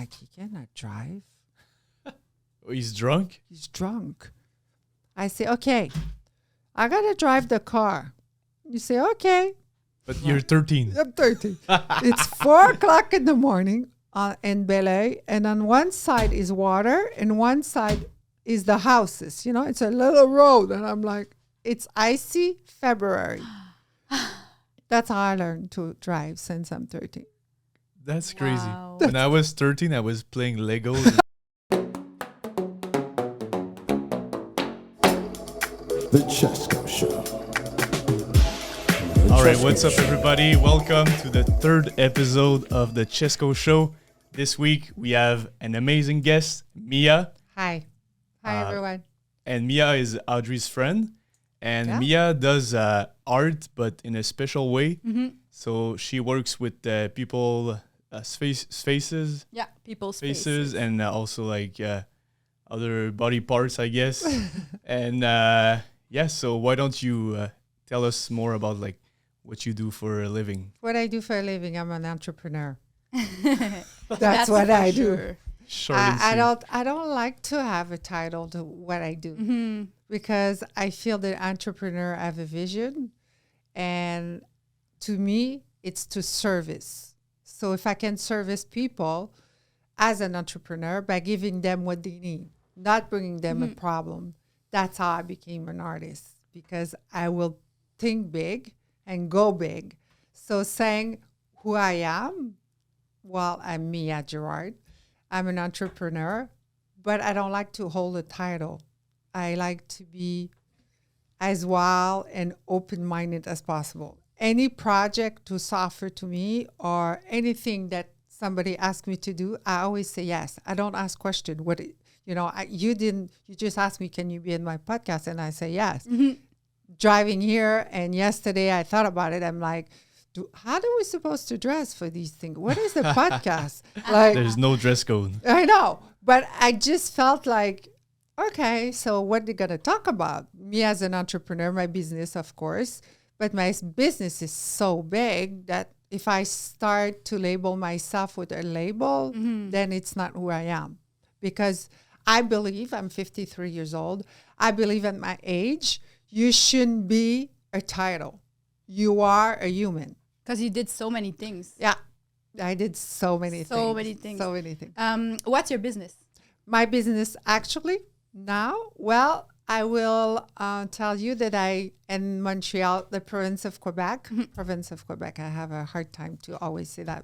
like, he cannot drive. He's drunk? He's drunk. I say, okay, I got to drive the car. You say, okay. But you're 13. I'm 13. It's 4 o'clock in the morning in Belay. And on one side is water and one side is the houses. You know, it's a little road. And I'm like, it's icy February. That's how I learned to drive since I'm 13. That's crazy. Wow. When I was 13, I was playing Legos. The Chesco Show. All right, what's up, everybody? Welcome to the third episode of the Chesco Show. This week, we have an amazing guest, Mia. Hi. Hi, everyone. And Mia is Audrey's friend. And Yeah. Mia does art, but in a special way. Mm-hmm. So she works with people, faces, Yeah, people's faces, and also like other body parts, I guess. And yeah, so why don't you tell us more about like what you do for a living? What I do for a living, I'm an entrepreneur. That's That's what for I do. sure. Short and I don't like to have a title to what I do Mm-hmm. because I feel that entrepreneur have a vision, and to me, it's to service. So if I can service people as an entrepreneur by giving them what they need, not bringing them a problem, that's how I became an artist, because I will think big and go big. So saying who I am, well, I'm Mia Girard. I'm an entrepreneur, but I don't like to hold a title. I like to be as wild and open-minded as possible. Any project to offer to me or anything that somebody asks me to do, I always say yes. I don't ask questions. You just asked me, can you be in my podcast? And I say yes. Driving here, and yesterday I thought about it. I'm like, how are we supposed to dress for these things? What is the podcast? Like, There's no dress code. I know, but I just felt like, okay, so what they're going to talk about? Me as an entrepreneur, my business, of course, but my business is so big that if I start to label myself with a label, then it's not who I am. Because I believe, I'm 53 years old, I believe at my age, you shouldn't be a title. You are a human. Because you did so many things. Yeah, I did so many things. So many things. So many things. What's your business? My business actually now, well, I will tell you that in Montreal, the province of Quebec, I have a hard time to always say that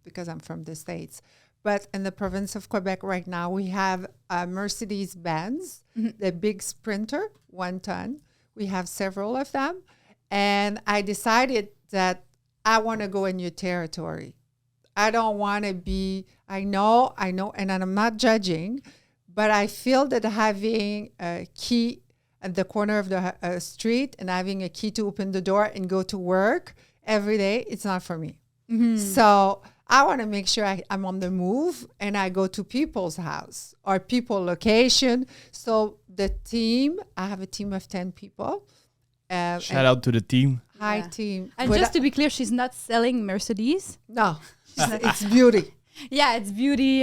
because I'm from the States. But in the province of Quebec right now, we have a Mercedes-Benz, the big Sprinter, 1 ton. We have several of them. And I decided that I want to go in new territory. I don't want to be, I know, and I'm not judging, but I feel that having a key at the corner of the street and having a key to open the door and go to work every day, it's not for me. So I want to make sure I'm on the move and I go to people's house or people location. So the team, I have a team of 10 people. Shout out to the team. Hi, Yeah. team. And just to be clear, she's not selling Mercedes. No, it's beauty. Yeah, it's beauty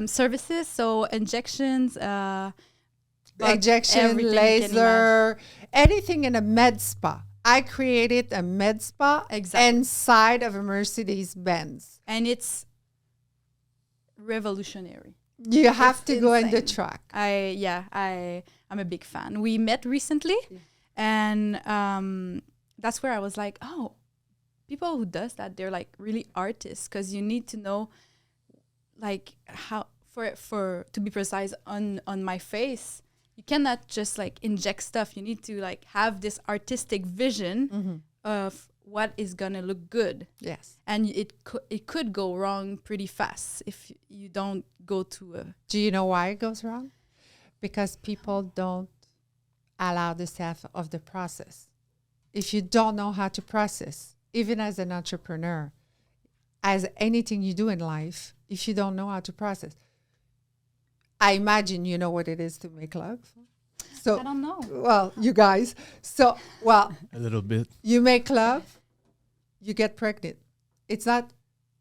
services. So injections, Injection, everything you can laser, anything in a med spa. I created a med spa Exactly. inside of a Mercedes-Benz. and it's revolutionary. You have It's to go in the insane. truck. I'm a big fan. We met recently, and that's where I was like, oh, people who does that, they're like really artists, because you need to know like how for to be precise on my face. You cannot just like inject stuff. You need to like have this artistic vision of what is gonna look good, Yes. and it could go wrong pretty fast if you don't go to a. Do you know why it goes wrong? Because people don't allow the self of the process. If you don't know how to process, even as an entrepreneur, as anything you do in life, if you don't know how to process, I imagine you know what it is to make love. So, I don't know. well, you guys. So, well, A little bit. you make love, you get pregnant. It's not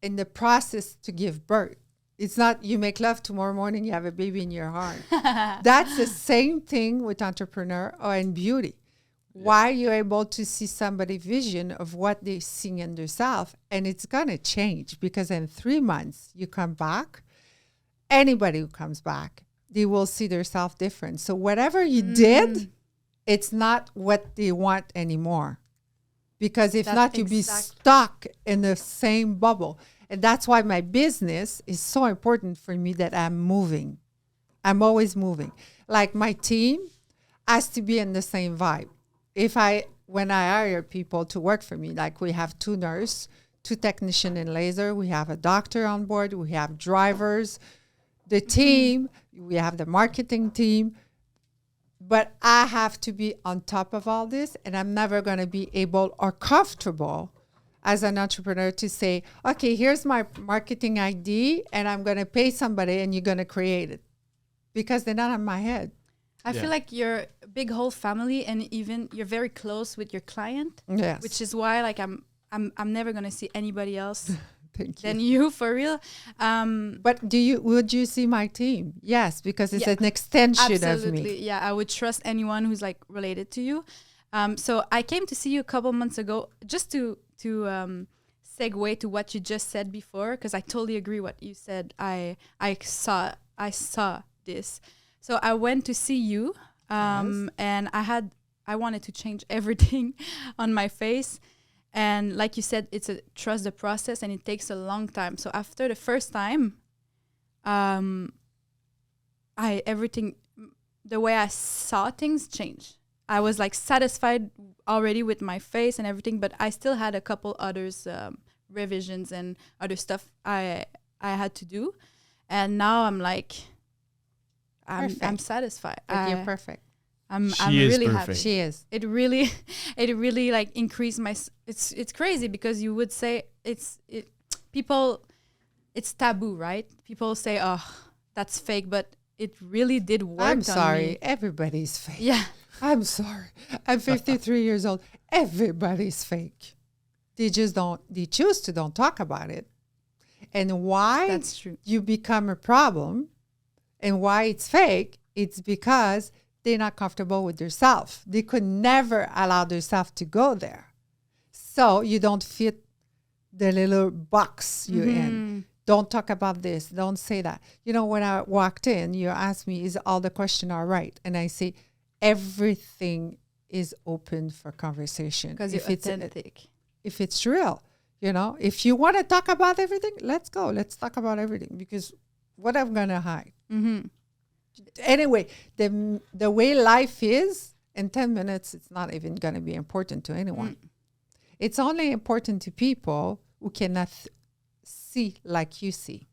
in the process to give birth. It's not you make love tomorrow morning, you have a baby in your heart. That's the same thing with entrepreneur or in beauty. Why you're able to see somebody's vision of what they see in themselves, and it's gonna change because in 3 months you come back. Anybody who comes back, they will see themselves different. So whatever you did, it's not what they want anymore. Because if That's not, you'll be exact- stuck in the same bubble. And that's why my business is so important for me that I'm moving. I'm always moving. Like my team has to be in the same vibe. When I hire people to work for me, like we have 2 nurses, 2 technicians in laser, we have a doctor on board, we have drivers, the team, we have the marketing team. But I have to be on top of all this, and I'm never going to be able or comfortable as an entrepreneur to say, okay, here's my marketing ID, and I'm going to pay somebody, and you're going to create it. Because they're not on my head. I feel like you're a big whole family, and even you're very close with your client, Yes. which is why like I'm never gonna see anybody else Thank you. than you for real. But would you see my team? Yes, because it's Yeah, an extension of Absolutely, me. yeah. I would trust anyone who's like related to you. So I came to see you a couple months ago just to segue to what you just said before, because I totally agree what you said. I saw this. So I went to see you, and I wanted to change everything on my face. And like you said, it's a trust the process, and it takes a long time. So after the first time, the way I saw things changed. I was like satisfied already with my face and everything, but I still had a couple others revisions and other stuff I had to do. And now I'm like, I'm satisfied. But you're perfect. I'm She is really perfect. happy. She is. It really like increased my. It's crazy because you would say people, it's taboo, right? People say, oh, that's fake, but it really did work. I'm on sorry. me. Everybody's fake. Yeah. I'm sorry. I'm 53 years old. Everybody's fake. They choose to don't talk about it. And why That's true. you become a problem and why it's fake, it's because they're not comfortable with themselves. They could never allow themselves to go there. So you don't fit the little box you're in. Don't talk about this. Don't say that. You know, when I walked in, you asked me, is all the question all right? And I say, everything is open for conversation. Because you're authentic. If it's real, you know, if you want to talk about everything, let's go. Let's talk about everything, because what I'm going to hide. Anyway, the way life is, in 10 minutes, it's not even going to be important to anyone. It's only important to people who cannot see like you see.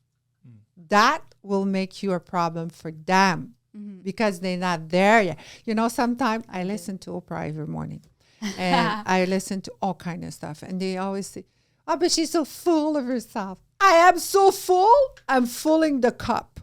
That will make you a problem for them because they're not there yet. You know, sometimes I listen to Oprah every morning and I listen to all kind of stuff. And they always say, oh, but she's so full of herself. I am so full, I'm filling the cup.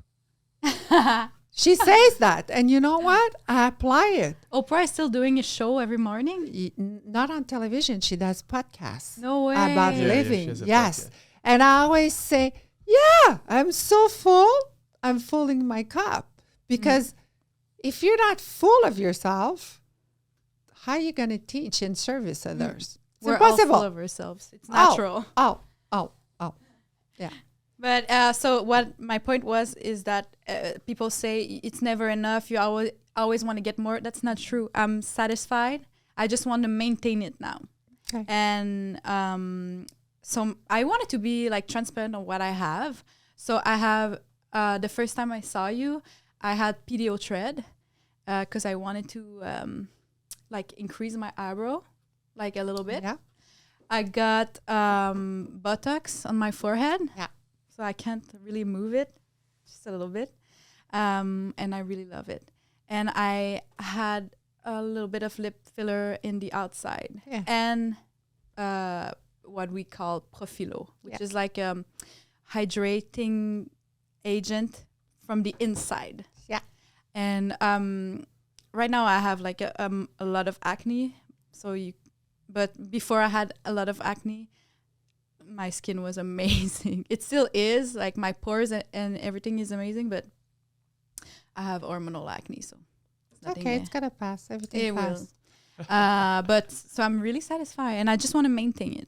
She says that. And you know what? I apply it. Oprah is still doing a show every morning? Not on television. She does podcasts. No way. About Yeah, living. she has a Yes. podcast. And I always say, yeah, I'm so full, I'm filling my cup. Because if you're not full of yourself, how are you going to teach and service others? It's We're all impossible. full of ourselves. It's natural. Oh. Yeah. But so what my point is that people say it's never enough. You always want to get more. That's not true. I'm satisfied. I just want to maintain it now. Okay. And so I wanted to be like transparent on what I have. So I have the first time I saw you, I had PDO thread because I wanted to like increase my eyebrow like a little bit. Yeah. I got Botox on my forehead. Yeah. So I can't really move it, just a little bit. And I really love it. And I had a little bit of lip filler in the outside. Yeah. And what we call Profilo, which is like a hydrating agent from the inside. Yeah. And right now I have like a lot of acne. But before I had a lot of acne, my skin was amazing. It still is. Like my pores and everything is amazing, but I have hormonal acne, so it's nothing Okay, there. it's gonna pass. Everything It will. pass. But so I'm really satisfied, and I just want to maintain it.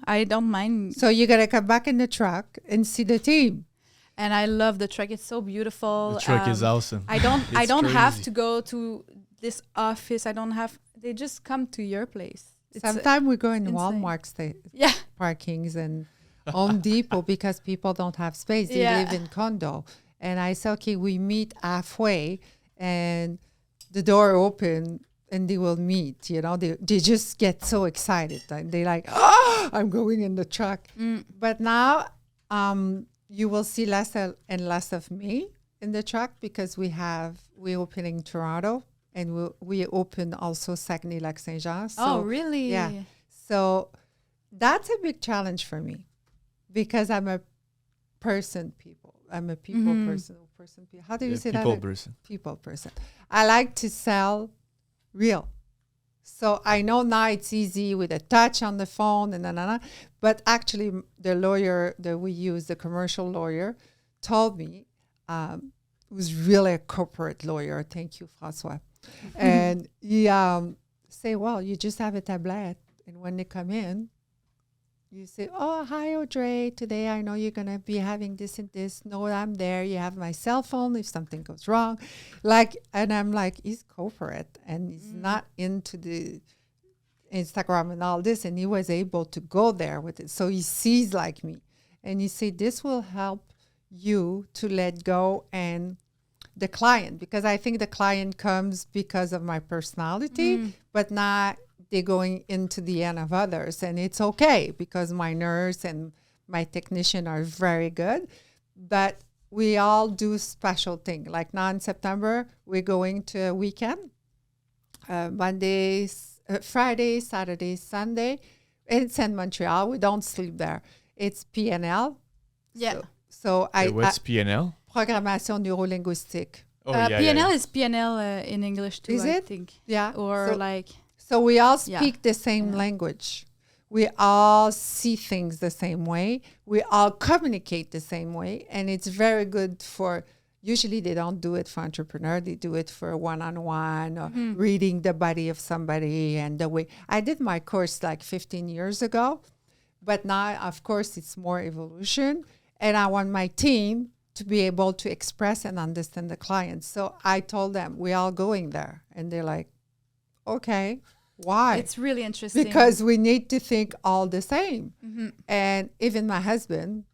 I don't mind, So you're gonna come back in the truck and see the team. and I love the truck. It's so beautiful. The truck is awesome. I don't It's have crazy. to go to this office. I don't have. They just come to your place. It's Sometimes we go in insane. Walmart yeah. parkings and Home Depot because people don't have space. They Yeah. live in condo. And I say, okay, we meet halfway and the door open and they will meet, they just get so excited. And they like, oh, I'm going in the truck. But now you will see less and less of me in the truck because we opening Toronto and we open also Saguenay-Lac-Saint-Jean. So Oh, really? yeah. So that's a big challenge for me because I'm a people. I'm a people person. How do you say people that? person. People person. I like to sell real. So I know now it's easy with a touch on the phone and but actually the lawyer that we use, the commercial lawyer, told me, who's really a corporate lawyer. Thank you, François. And he say, well, you just have a tablet, and when they come in, you say, oh, hi, Audrey. Today I know you're going to be having this and this. No, I'm there. You have my cell phone if something goes wrong. And I'm like, he's corporate and he's not into the Instagram and all this. And he was able to go there with it. So he sees like me. And he said, this will help you to let go and the client, because I think the client comes because of my personality, but not they're going into the end of others. And it's okay because my nurse and my technician are very good. But we all do special things. Like now in September, we're going to a weekend, Friday, Saturday, Sunday. It's in Montreal. We don't sleep there. It's PNL. Yeah. So What's PNL? Programmation Neurolinguistique. Oh, PNL is PNL in English too, Is I it? think. Yeah. Or So we all Yeah. speak the same language. We all see things the same way. We all communicate the same way. And it's very good for, usually they don't do it for entrepreneur. They do it for one-on-one or reading the body of somebody and the way. I did my course like 15 years ago, but now, of course, it's more evolution. And I want my team to be able to express and understand the clients. So I told them, we're all going there. And they're like, okay. Why? it's really interesting. Because we need to think all the same. And even my husband,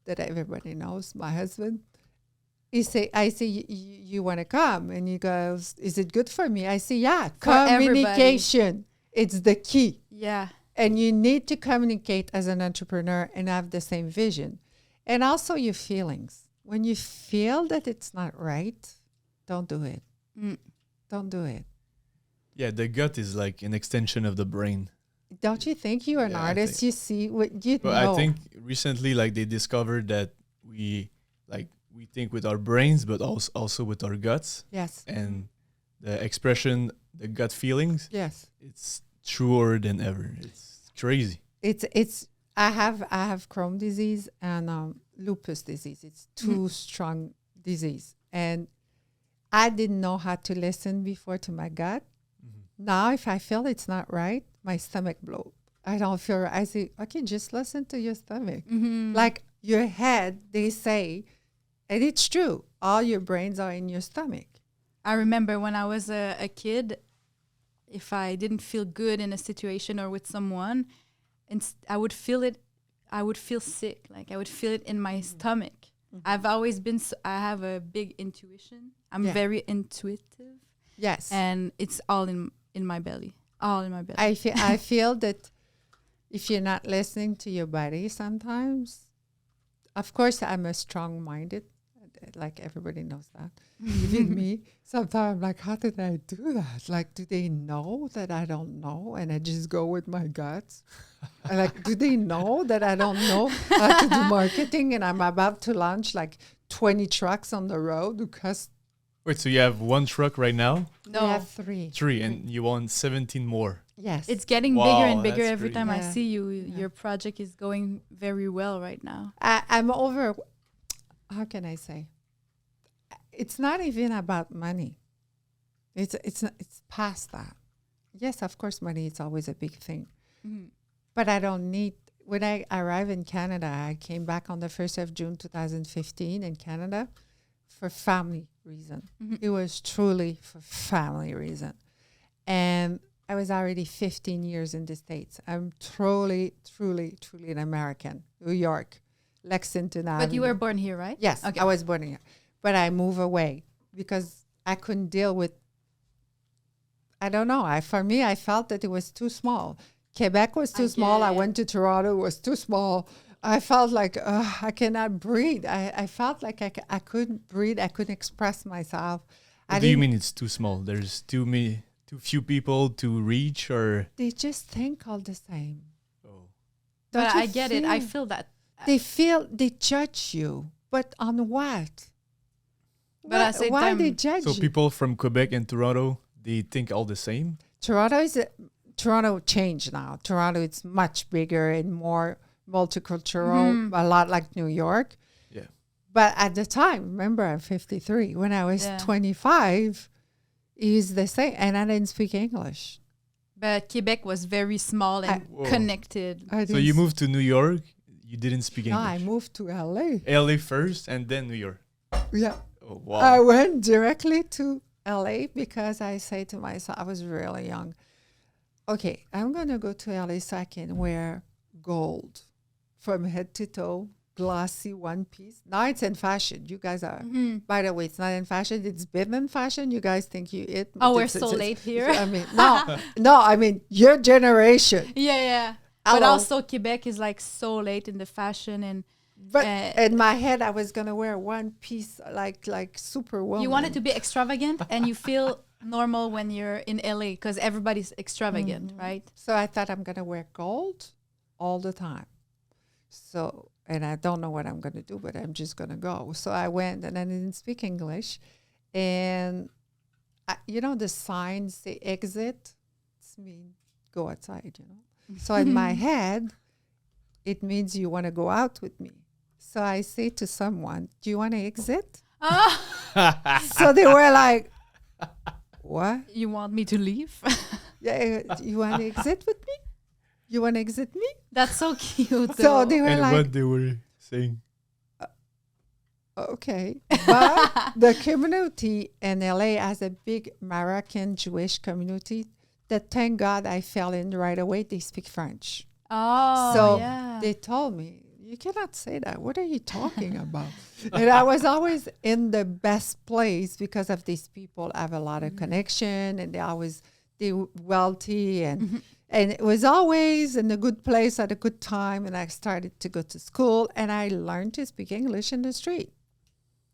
that everybody knows, my husband, I say, you want to come? And he goes, is it good for me? I say, yeah, communication. It's the key. Yeah. And you need to communicate as an entrepreneur and have the same vision. And also your feelings. When you feel that it's not right, don't do it. Don't do it. Yeah, the gut is like an extension of the brain. Don't you think you're an Yeah, I artist? think- You see what you But know. I think recently, like they discovered that we think with our brains, but also with our guts, Yes. and the expression, the gut feelings, Yes. it's truer than ever. It's crazy. It's I have Crohn's disease and lupus disease. It's two strong disease. And I didn't know how to listen before to my gut. Now, if I feel it's not right, my stomach blows. I don't feel right. I say, okay, just listen to your stomach. Like your head, they say, and it's true, all your brains are in your stomach. I remember when I was a kid, if I didn't feel good in a situation or with someone, and I would feel it, I would feel sick. Like I would feel it in my stomach. I've always been, I have a big intuition. I'm Yeah. very intuitive, Yes. and it's all in my belly, all in my belly. I feel that if you're not listening to your body sometimes, of course I'm a strong-minded, like everybody knows that. Even me, sometimes I'm like, how did I do that? Like, do they know that I don't know and I just go with my guts? Like, do they know that I don't know how to do marketing and I'm about to launch like 20 trucks on the road because Wait, so you have one truck right now? we have three. Three, and you want 17 more. Yes. It's getting Wow, bigger and bigger that's every great. time I Yeah. see you. Your project is going very well right now. I'm over, how can I say? It's not even about money. It's past that. Yes, of course, money is always a big thing. But I don't need, when I arrived in Canada, I came back on the 1st of June 2015 in Canada for family reason. It was truly for family reason. And I was already 15 years in the States. I'm truly an American. New York, Lexington Avenue. But you were born here, right? Yes, Okay. I was born here. But I moved away because I couldn't deal with, I don't know. For me, I felt that it was too small. Quebec was too small. I went to Toronto, it was too small. I felt like I cannot breathe. I felt like I couldn't breathe. I couldn't express myself. What do you mean it's too small? There's too few people to reach, or They just think all the same. oh, But Don't you I get it. I feel- feel that. They judge you, but on what? But at the same why time- they judge so you? people from Quebec and Toronto, they think all the same. Toronto changed now. Toronto is much bigger and more multicultural, a lot like New York. Yeah. But at the time, remember, I'm 53. When I was Yeah. 25, is the same, and I didn't speak English. But Quebec was very small and Whoa. connected. I So didn't you s- moved to New York. You didn't speak No, I English. moved to LA. LA first, and then New York. Yeah, Oh wow. I went directly to LA because I say to myself, I was really young. Okay, I'm gonna go to LA so I can wear gold from head to toe, glossy one piece. Now it's in fashion. You guys are. By the way, it's not in fashion. It's been in fashion. You guys think it. Oh, we're it's- so it's- late here. I mean, no. I mean your generation. Yeah. But Hello. also Quebec is like so late in the fashion, and But Uh, in my head, I was gonna wear one piece like Superwoman. you want it to be extravagant, and you feel normal when you're in LA because everybody's extravagant, right? So I thought I'm gonna wear gold all the time. So, and I don't know what I'm gonna do, but I'm just gonna go. So I went, and I didn't speak English, and the signs say exit. It's mean go outside, So in my head, it means you want to go out with me. So I say to someone, "Do you want to exit?" So they were like, "What? You want me to leave? Yeah, you want to exit with me? You want to exit me?" That's so cute. So though. they were And like, what they were saying. "Okay." But the community in LA has a big Moroccan Jewish community that, thank God, I fell in right away. They speak French. Oh, So yeah. they told me, "You cannot say that. What are you talking about?" And I was always in the best place because of these people have a lot of connection, and they wealthy, and and it was always in a good place at a good time. And I started to go to school, and I learned to speak English in the street.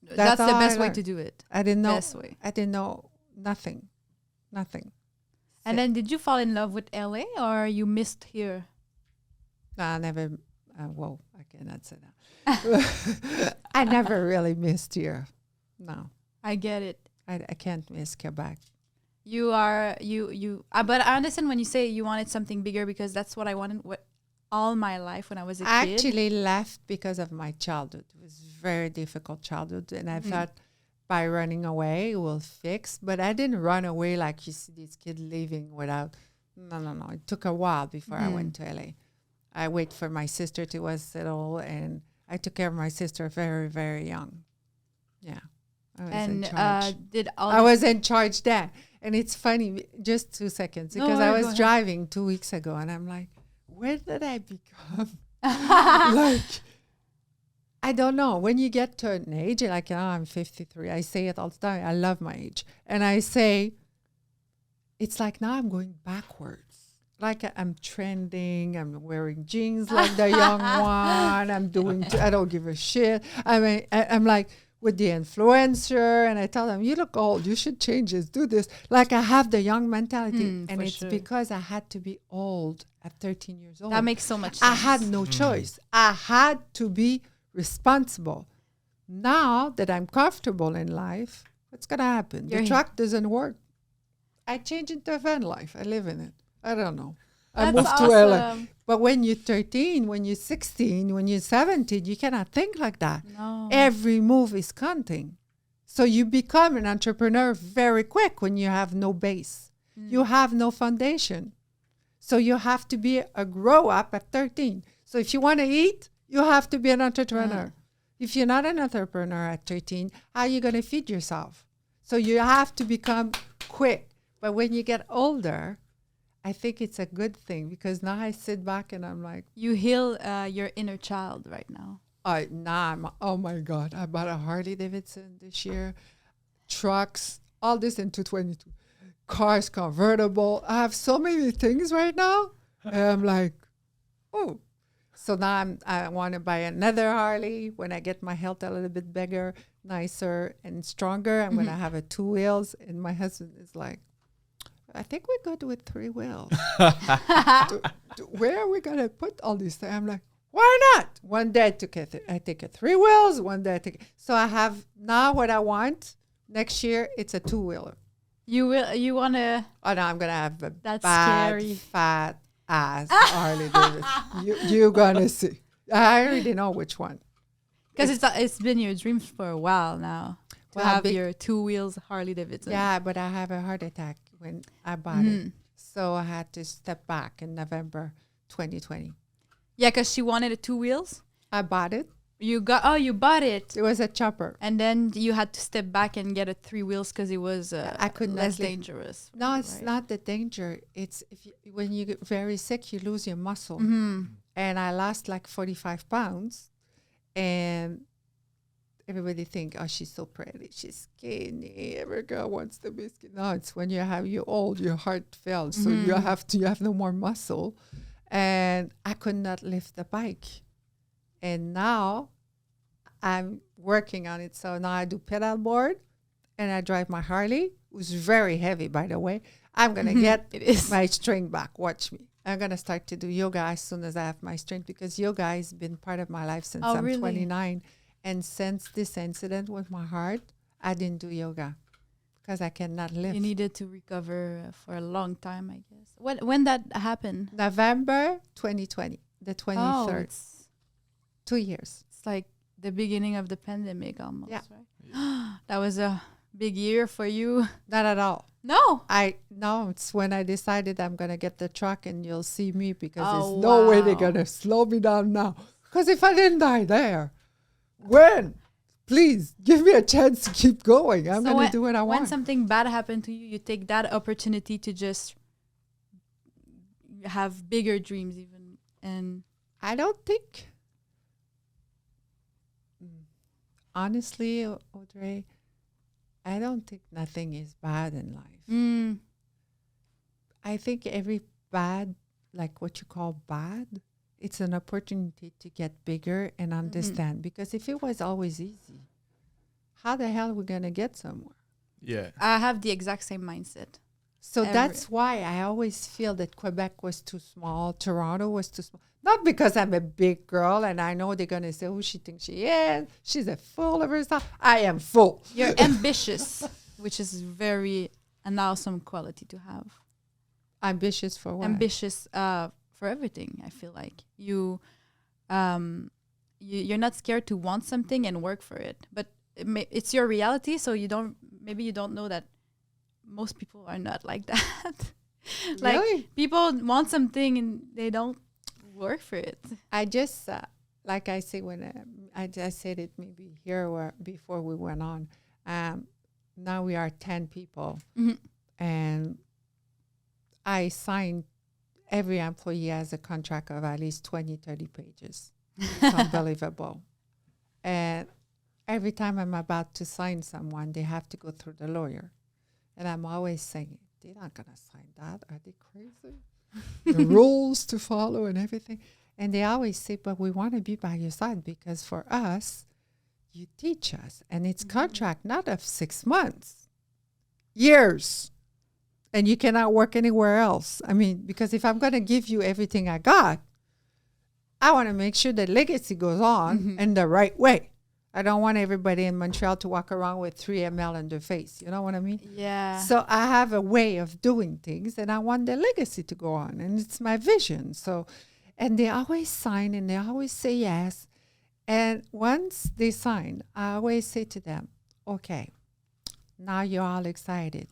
That's the how I best way learned. to do it. I didn't know. Best way. I didn't know nothing. And then did you fall in love with LA or you missed here? No, I never. Whoa, I cannot say that. I never really missed here. No, I get it. I can't miss Quebec. You are but I understand when you say you wanted something bigger because that's what I wanted all my life when I was a I kid. actually left because of my childhood. It was very difficult childhood, and I thought by running away it will fix. But I didn't run away like you see these kids leaving without. No. It took a while before I went to LA. I wait for my sister to was settled, and I took care of my sister very, very young. Yeah, I was in And charge. did all I was in charge then. And it's funny, just 2 seconds, No, because I go was ahead. driving 2 weeks ago, and I'm like, where did I become? Like, I don't know. When you get to an age, you're like, I'm 53. I say it all the time. I love my age. And I say, it's like now I'm going backwards. Like I'm trending. I'm wearing jeans like the young one. I'm doing, I don't give a shit. I mean, I'm like with the influencer, and I tell them, you look old. You should change this, do this. Like I have the young mentality. And for it's sure. because I had to be old at 13 years old. That makes so much sense. I had no choice. I had to be responsible. Now that I'm comfortable in life, what's going to happen? You're The here. truck doesn't work. I change into a van life. I live in it. I don't know. I That's moved to LA. awesome. But when you're 13, when you're 16, when you're 17, you cannot think like that. No. Every move is counting. So you become an entrepreneur very quick when you have no base. You have no foundation. So you have to be a grow up at 13. So if you want to eat, you have to be an entrepreneur. If you're not an entrepreneur at 13, how are you going to feed yourself? So you have to become quick. But when you get older, I think it's a good thing because now I sit back and I'm like, You heal your inner child right now. oh my God, I bought a Harley Davidson this year, trucks, all this in 222, cars, convertible. I have so many things right now. And I'm like, oh. So now I want to buy another Harley when I get my health a little bit bigger, nicer, and stronger. I'm going to have a 2 wheels. And my husband is like, I think we're good with 3 wheels. Where are we going to put all these things? I'm like, why not? One day I take a 3 wheels. One day I take. So I have now what I want. Next year it's a 2-wheeler. You want to. Oh no, I'm gonna have a That's bad, scary. fat ass Harley Davidson. You're gonna see. I already know which one. Because it's been your dreams for a while now to Well, have big- your 2 wheels Harley Davidson. Yeah, but I have a heart attack when I bought it, so I had to step back in November 2020. Yeah, because she wanted a 2 wheels. I bought it. You bought it. It was a chopper. And then you had to step back and get a 3 wheels because it was I could not less live. dangerous. No, it's right? not the danger. It's when you get very sick, you lose your muscle. Mm-hmm. And I lost like 45 pounds. And everybody think, oh, she's so pretty. She's skinny. Every girl wants to be skinny. No, it's when you're old, your heart fails. So you have no more muscle. And I could not lift the bike. And now I'm working on it. So now I do pedal board and I drive my Harley, who's very heavy, by the way. I'm going to get It is. my strength back. Watch me. I'm going to start to do yoga as soon as I have my strength because yoga has been part of my life since Oh, I'm really? 29. And since this incident with my heart, I didn't do yoga because I cannot lift. You needed to recover for a long time, I guess. When that happened? November 2020, the 23rd. Oh, it's 2 years. like the beginning of the pandemic almost, Yeah. right? That was a big year for you. Not at all. No. No, it's when I decided I'm going to get the truck and you'll see me because Oh, there's no way they're wow. going to slow me down now. Because if I didn't die there, when? Please give me a chance to keep going. I'm So going to do what I When want. something bad happened to you, you take that opportunity to just have bigger dreams even. And I don't think, honestly, Audrey, I don't think nothing is bad in life. I think every bad, like what you call bad, it's an opportunity to get bigger and understand. Because if it was always easy, how the hell are we going to get somewhere? Yeah. I have the exact same mindset. So Every- that's why I always feel that Quebec was too small, Toronto was too small. Not because I'm a big girl and I know they're going to say, oh, she thinks she is. She's a fool of herself. I am full. You're ambitious, which is an awesome quality to have. Ambitious for what? Ambitious for everything. I feel like you're not scared to want something and work for it, but it's your reality. So you don't know that most people are not like that. Like Really? people want something and they don't work for it. I just, like I say, when I just said it maybe here or before we went on, now we are 10 people. And I signed, every employee has a contract of at least 20, 30 pages. It's unbelievable. And every time I'm about to sign someone, they have to go through the lawyer. And I'm always saying, they're not going to sign that. Are they crazy? The rules to follow and everything. And they always say, but we want to be by your side because for us, you teach us. And it's contract not of 6 months, years. And you cannot work anywhere else. I mean, because if I'm going to give you everything I got, I want to make sure the legacy goes on in the right way. I don't want everybody in Montreal to walk around with 3 ml in their face. You know what I mean? Yeah. So I have a way of doing things, and I want the legacy to go on, and it's my vision. So, and they always sign, and they always say yes. And once they sign, I always say to them, okay, now you're all excited.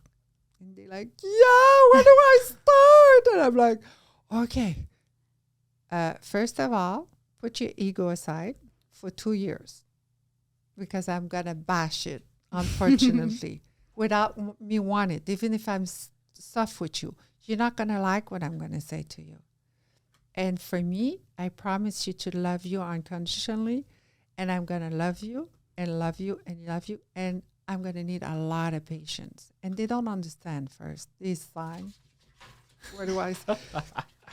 And they're like, yeah, where do I start? And I'm like, okay. First of all, put your ego aside for 2 years because I'm going to bash it, unfortunately, without me wanting it. Even if I'm soft with you, you're not going to like what I'm going to say to you. And for me, I promise you to love you unconditionally, and I'm going to love you and love you and love you, and I'm going to need a lot of patience. And they don't understand first. They sign. What do I say?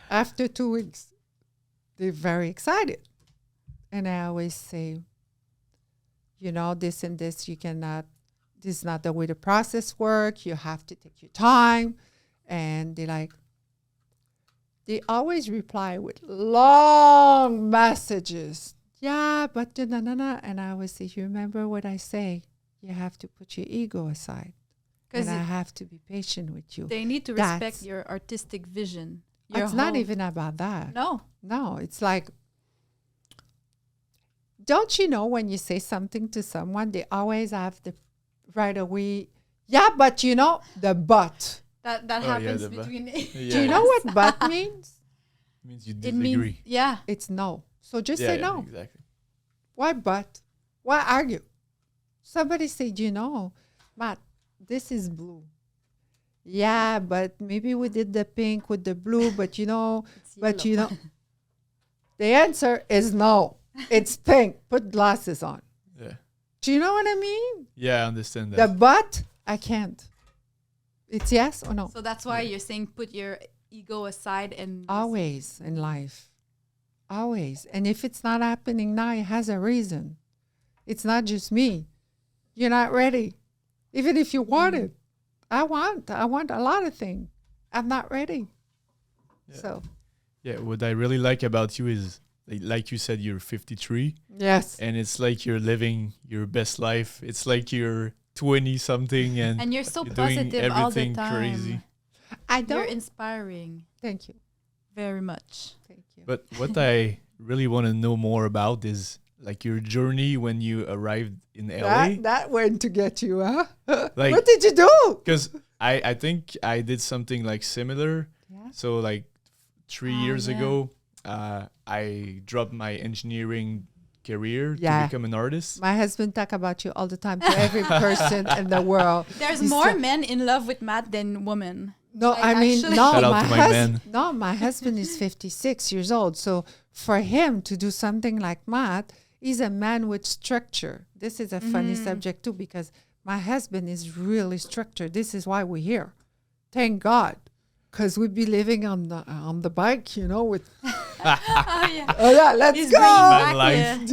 After 2 weeks, they're very excited. And I always say, you know, this and this, you cannot, this is not the way the process works. You have to take your time. And they're like, they always reply with long messages. Yeah, but no. And I always say, you remember what I say? You have to put your ego aside. And I have to be patient with you. They need to respect your artistic vision. It's not even about that. No, it's like, don't you know when you say something to someone, they always have the right away, yeah, but you know, the but. That happens between. Do you know what but means? It means you disagree. It's no. So just say no. Exactly. Why but? Why argue? Somebody said, you know, Matt, this is blue. Yeah, but maybe we did the pink with the blue, but you know, the answer is no. It's pink. Put glasses on. Yeah. Do you know what I mean? Yeah, I understand that. The but, I can't. It's yes or no. So that's why you're saying put your ego aside and always in life. Always. And if it's not happening now, it has a reason. It's not just me. You're not ready. Even if you want it. I want a lot of things. I'm not ready. Yeah. So. Yeah, what I really like about you is, like you said, you're 53. Yes. And it's like you're living your best life. It's like you're 20-something and you're so you're positive doing everything all the time. Crazy. You're inspiring. Thank you. Very much. Thank you. But what I really want to know more about is like your journey when you arrived in LA. That went to get you, huh? Like, what did you do? Because I think I did something like similar. Yeah. So like 3 years ago, I dropped my engineering career to become an artist. My husband talk about you all the time to every person in the world. There's more men in love with Matt than women. No, Like, I mean, actually. no, Shout out to my man. No, my husband is 56 years old. So for him to do something like Matt, he's a man with structure. This is a funny subject too, because my husband is really structured. This is why we're here. Thank God. Because we'd be living on the bike, you know, with let's go.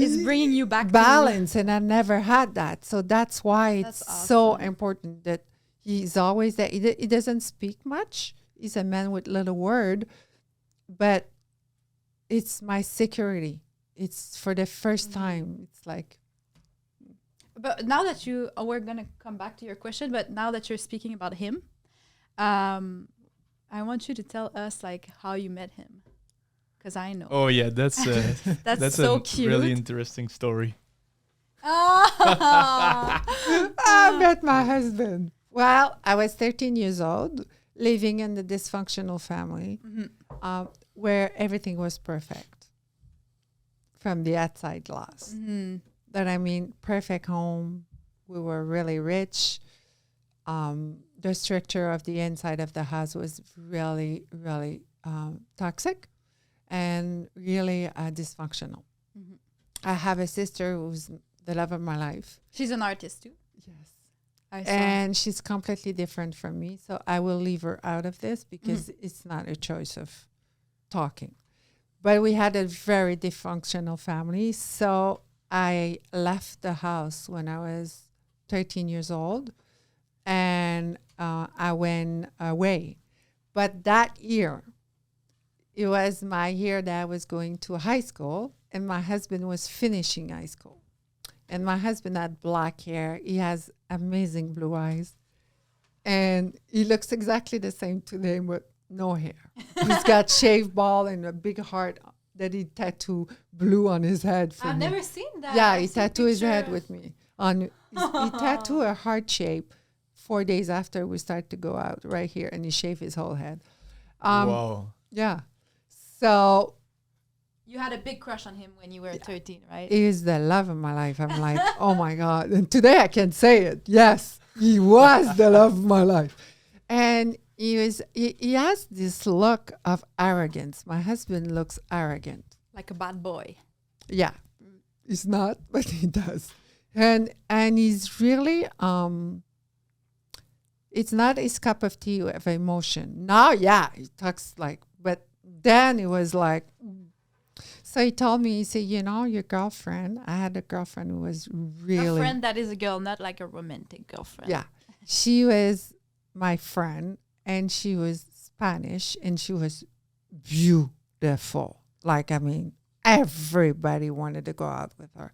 It's bringing you back balance, and I never had that. So that's why it's awesome. so important that he's always that. He doesn't speak much. He's a man with little word, but it's my security. It's for the first time. It's like. But now that we're gonna come back to your question. But now that you're speaking about him, I want you to tell us like how you met him, because I know. Oh yeah, that's that's so a cute. really interesting story. I met my husband. Well, I was 13 years old, living in the dysfunctional family, where everything was perfect from the outside glass. That I mean, perfect home. We were really rich. The structure of the inside of the house was really, really toxic and really dysfunctional. I have a sister who's the love of my life. She's an artist too. Yes. I saw. And she's completely different from me. So I will leave her out of this because it's not a choice of talking. But we had a very dysfunctional family. So I left the house when I was 13 years old. And I went away. But that year, it was my year that I was going to high school, and my husband was finishing high school. And my husband had black hair. He has amazing blue eyes. And he looks exactly the same today, but no hair. He's got shaved bald and a big heart that he tattooed blue on his head for I've me. never seen that. Yeah, I've he seen tattooed his head pictures. with me. He tattooed a heart shape 4 days after we started to go out right here, and he shaved his whole head. Wow. Yeah. So You had a big crush on him when you were 13, right? he is the love of my life. I'm like, oh my God. And today I can say it. Yes, he was the love of my life. And he has this look of arrogance. My husband looks arrogant. Like a bad boy. Yeah. He's not, but he does. And he's really it's not his cup of tea of emotion. Now, yeah, he talks like, but then it was like, so he told me, he said, you know, your girlfriend, I had a girlfriend who was really, A friend that is a girl, not like a romantic girlfriend. yeah, she was my friend, and she was Spanish, and she was beautiful. Like, I mean, everybody wanted to go out with her.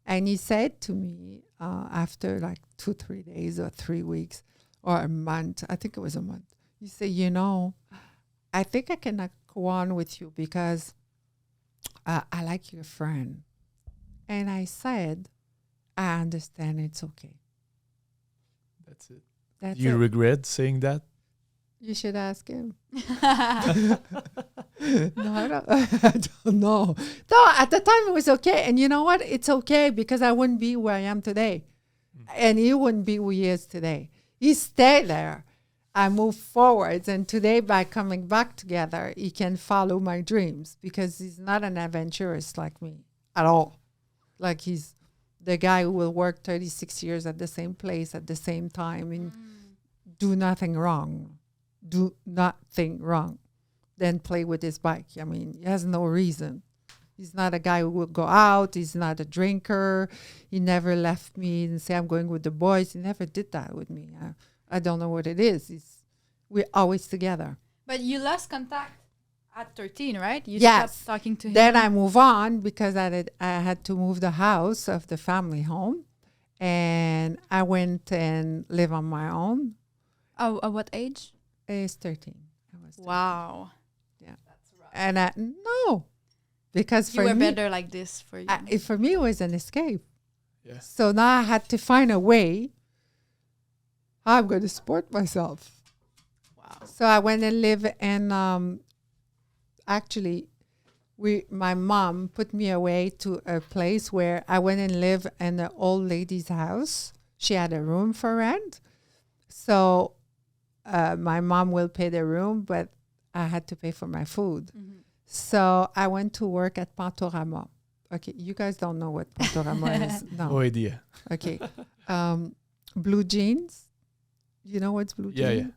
And he said to me after like 2-3 days or 3 weeks or a month, I think it was a month, he said, you know, I think I cannot go on with you because I like your friend. And I said, I understand, it's okay. That's it. That's Do you it. regret saying that? You should ask him. No, I don't know. No, at the time it was okay. And you know what? It's okay because I wouldn't be where I am today. And he wouldn't be who he is today. He stayed there. I moved forwards. And today, by coming back together, he can follow my dreams because he's not an adventurous like me at all. Like he's the guy who will work 36 years at the same place at the same time and do nothing wrong. Do nothing wrong. Then play with his bike. I mean, he has no reason. He's not a guy who will go out. He's not a drinker. He never left me and say, I'm going with the boys. He never did that with me. I don't know what it is. We're always together. But you lost contact at 13, right? You Yes. stopped talking to him. Then I move on because I had to move the house of the family home. And I went and live on my own. Oh, at what age? It's 13. I was 13. Wow. And no, because You for were me, better like this for you. for me, it was an escape. Yeah. So now I had to find a way how I'm going to support myself. Wow. So I went and lived in, actually, my mom put me away to a place where I went and lived in an old lady's house. She had a room for rent. So my mom will pay the room, but I had to pay for my food. Mm-hmm. So I went to work at Pantorama. Okay, you guys don't know what Pantorama is. No. No idea. Okay. Blue jeans. You know what's blue Yeah, jeans?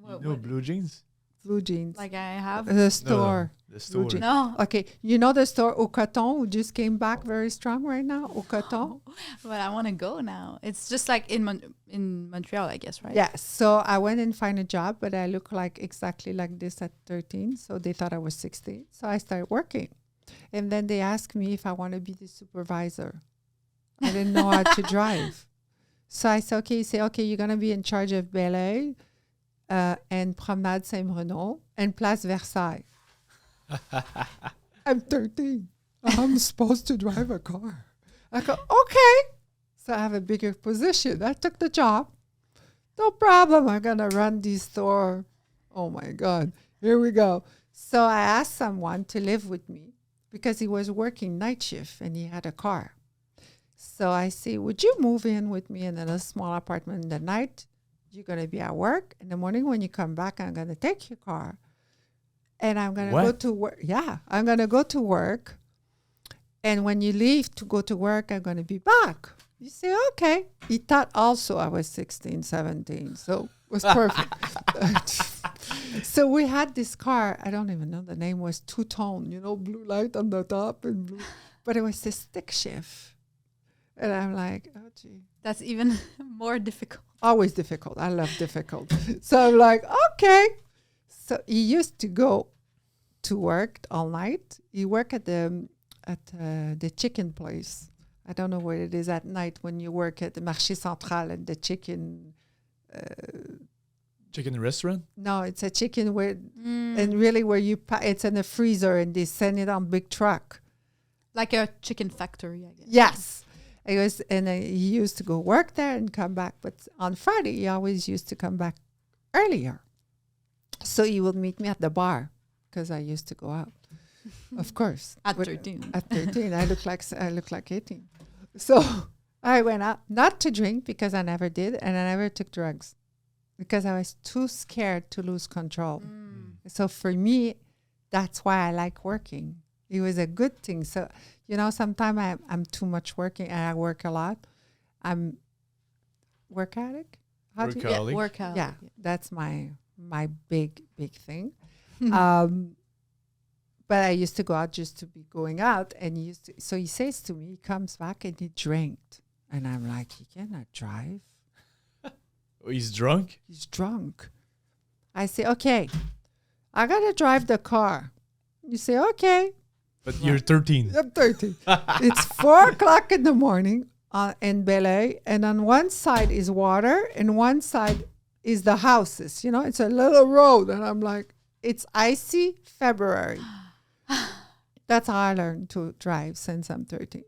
yeah. You know blue jeans? Blue jeans. Like I have. The store. The store. jeans. No, Okay. You know the store Au Coton who just came back very strong right now? Au Coton? but I want to go now. It's just like in Montreal, I guess, right? Yes. So I went and find a job, but I look like exactly like this at 13. So they thought I was 16. So I started working. And then they asked me if I want to be the supervisor. I didn't know how to drive. So I said, okay, you're going to be in charge of Bel-Air and Promenade Saint-Bruno and Place Versailles. I'm 13. I'm supposed to drive a car. I go, okay. So I have a bigger position. I took the job. No problem. I'm going to run this store. Oh, my God. Here we go. So I asked someone to live with me because he was working night shift and he had a car. So I say, would you move in with me in a little small apartment in the night? You're going to be at work. In the morning when you come back, I'm going to take your car. And I'm going to go What? to work. Yeah, I'm going to go to work. And when you leave to go to work, I'm going to be back. You say, okay. He thought also I was 16, 17. So it was perfect. So we had this car. I don't even know. The name was two-tone, blue light on the top and blue. But it was a stick shift. And I'm like, oh, gee. That's even more difficult. Always difficult. I love difficult. So I'm like, okay. So he used to go to work all night. He worked at the chicken place. I don't know where it is at night when you work at the Marché Central and the chicken. Chicken restaurant? No, it's a chicken where, and really where it's in a freezer and they send it on big truck. Like a chicken factory, I guess. Yes. He used to go work there and come back. But on Friday, he always used to come back earlier. So he would meet me at the bar because I used to go out. Of course. At 13. At 13. I look like 18. So I went out, not to drink because I never did. And I never took drugs because I was too scared to lose control. So for me, that's why I like working. It was a good thing. So, sometimes I'm too much working and I work a lot. I'm work addict. Workaholic. Workout. Yeah, that's my big thing. But I used to go out just to be going out, and so he says to me, he comes back and he drank, and I'm like, he cannot drive. Oh, he's drunk? He's drunk. I say, okay, I gotta drive the car. You say, okay. But you're 13. I'm 13. It's 4:00 in the morning in Bel-Air, and on one side is water, and one side is the houses. It's a little road, and I'm like, it's icy February. That's how I learned to drive since I'm 13.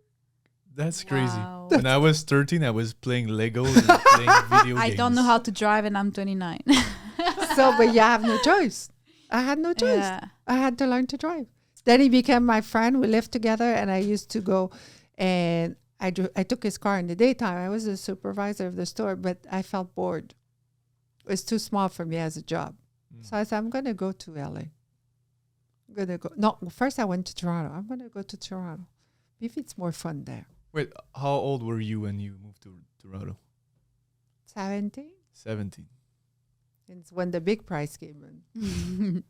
That's crazy. Wow. When I was 13, I was playing Legos and playing video games. I don't know how to drive and I'm 29. But you have no choice. I had no choice. Yeah. I had to learn to drive. Then he became my friend. We lived together, and I used to go, and I took his car in the daytime. I was the supervisor of the store, but I felt bored. It was too small for me as a job. So I said, I'm going to go to LA. I'm going to go. No, first I went to Toronto. I'm going to go to Toronto. Maybe it's more fun there. Wait, how old were you when you moved to Toronto? 17. 17. It's when the big price came in.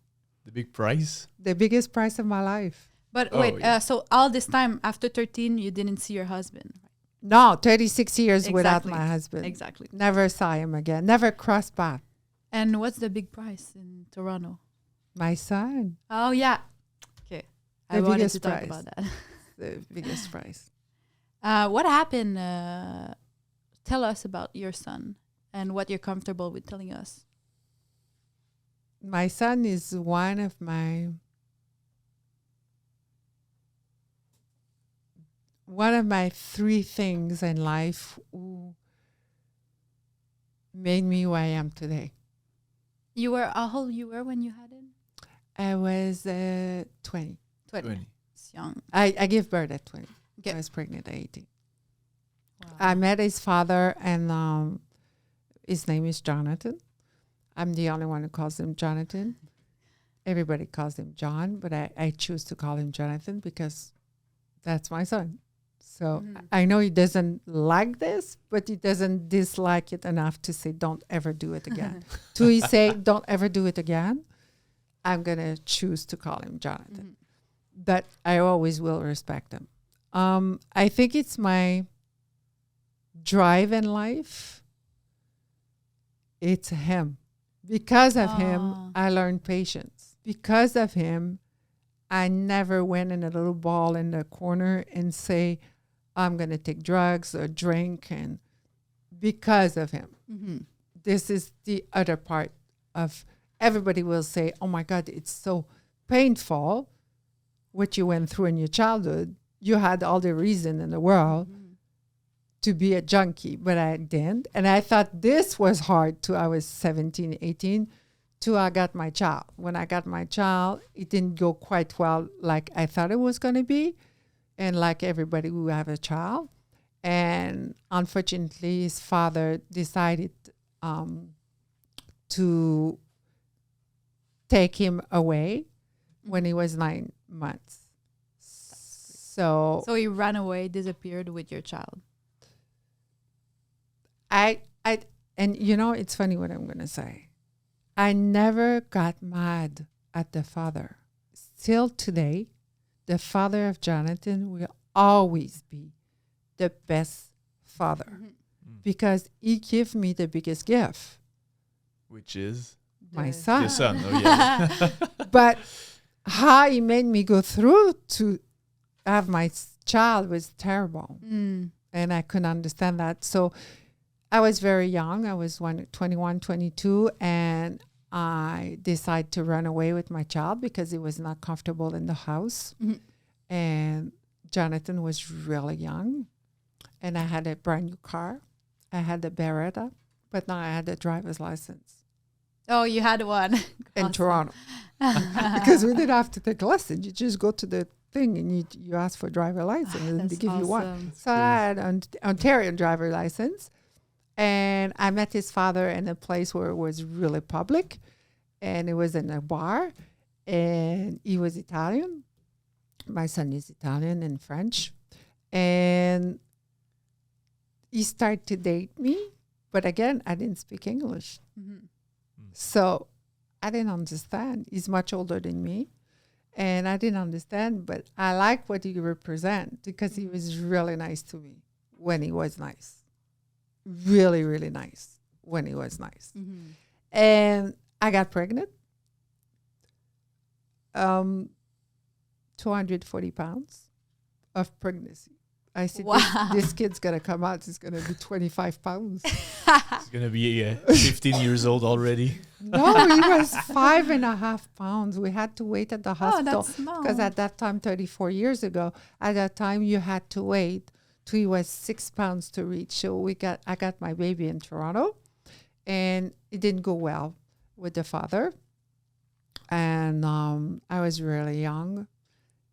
The big price? The biggest price of my life. But Oh, wait, yeah. so all this time after 13, you didn't see your husband? No, 36 years without Exactly. my husband. Exactly. Never saw him again. Never crossed paths. And what's the big price in Toronto? My son, Oh, yeah. Okay. I The wanted biggest to talk prize. about that. the biggest price. What happened? Tell us about your son and what you're comfortable with telling us. My son is one of my three things in life who made me who I am today. How old you were when you had him? I was 20. 20. 20. It's young. I gave birth at 20. Okay. I was pregnant at 18. Wow. I met his father, and his name is Jonathan. I'm the only one who calls him Jonathan. Everybody calls him John, but I choose to call him Jonathan because that's my son. So I know he doesn't like this, but he doesn't dislike it enough to say, don't ever do it again. To he say, don't ever do it again, I'm going to choose to call him Jonathan. But I always will respect him. I think it's my drive in life. It's him. Because of him, I learned patience. Because of him, I never went in a little ball in the corner and say, I'm going to take drugs or drink. And because of him, this is the other part of everybody will say, oh my God, it's so painful what you went through in your childhood. You had all the reason in the world to be a junkie, but I didn't. And I thought this was hard till I was 17, 18, till I got my child. When I got my child, it didn't go quite well like I thought it was going to be, and like everybody who have a child. And unfortunately, his father decided to take him away when he was 9 months. So he ran away, disappeared with your child. And it's funny what I'm going to say. I never got mad at the father. Still today, the father of Jonathan will always be the best father because he gave me the biggest gift. Which is? My son. Your son. Oh, yeah. But how he made me go through to have my child was terrible. And I couldn't understand that. So I was very young. I was 21, 22, and I decided to run away with my child because he was not comfortable in the house. And Jonathan was really young, and I had a brand new car. I had a Beretta, but now I had a driver's license Oh, you had one. in Awesome. Toronto. Because we didn't have to take a lesson. You just go to the thing and you ask for a driver license and they That's give you one. awesome. So I had an Ontario driver license, and I met his father in a place where it was really public, and it was in a bar, and he was Italian. My son is Italian and French, and he started to date me, but again, I didn't speak English, so I didn't understand. He's much older than me. And I didn't understand, but I like what he represent because he was really nice to me when he was nice. Really, really nice when he was nice. And I got pregnant. 240 pounds of pregnancy. I said, Wow. this kid's going to come out. It's going to be 25 pounds. He's gonna be 15 years old already. No, he was 5.5 pounds. We had to wait at the Oh, hospital. that's small. Because at that time, 34 years ago, at that time you had to wait till he was 6 pounds to reach. So I got my baby in Toronto, and it didn't go well with the father. And I was really young,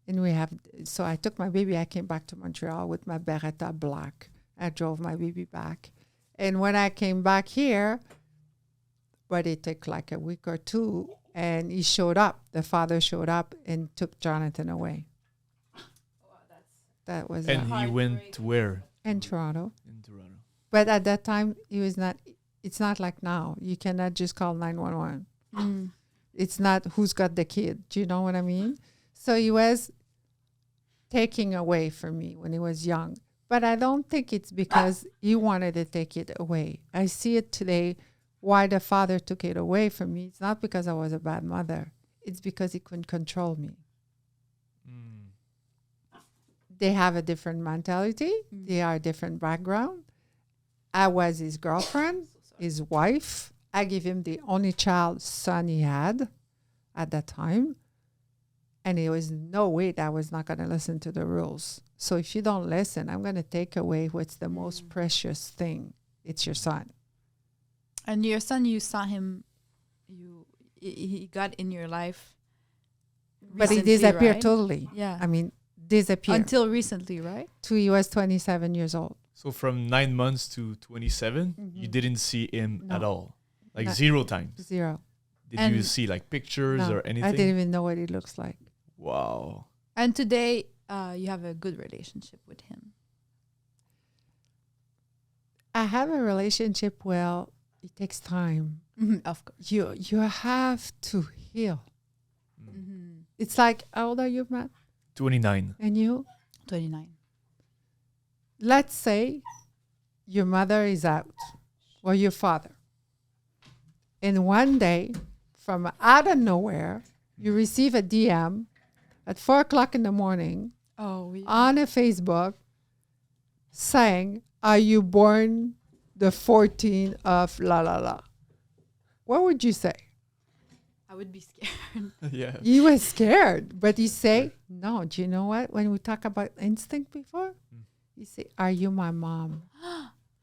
and so I took my baby. I came back to Montreal with my Beretta black. I drove my baby back, and when I came back here, but it took like a week or two, and he showed up. The father showed up and took Jonathan away. That was And he went where? in Toronto. In Toronto. But at that time, he was not. It's not like now. You cannot just call 911. It's not who's got the kid. Do you know what I mean? So he was taking away from me when he was young. But I don't think it's because he wanted to take it away. I see it today. Why the father took it away from me? It's not because I was a bad mother. It's because he couldn't control me. They have a different mentality. They are a different background. I was his girlfriend, his wife. I gave him the only son he had at that time. And there was no way that I was not going to listen to the rules. So if you don't listen, I'm going to take away what's the most precious thing. It's your son. And your son, you saw him, he got in your life. But he recently, disappeared right? totally. Yeah. I mean, disappeared. Until recently, right? Till he was 27 years old. So from 9 months to 27, you didn't see him No. at all, like Not- 0 times. Zero. Did And- you see like pictures No, or anything? I didn't even know what he looks like. Wow. And today, you have a good relationship with him. I have a relationship. Well, it takes time. Of course. You have to heal. Mm-hmm. It's like, how old are you, Matt? 29. And you? 29. Let's say your mother is out or your father. And one day, from out of nowhere, you receive a DM at 4 o'clock in the morning Oh, we on a Facebook saying, are you born the 14th of la la la? What would you say? I would be scared. Yeah. He was scared, but he say, no, do you know what? When we talk about instinct before, he say, are you my mom?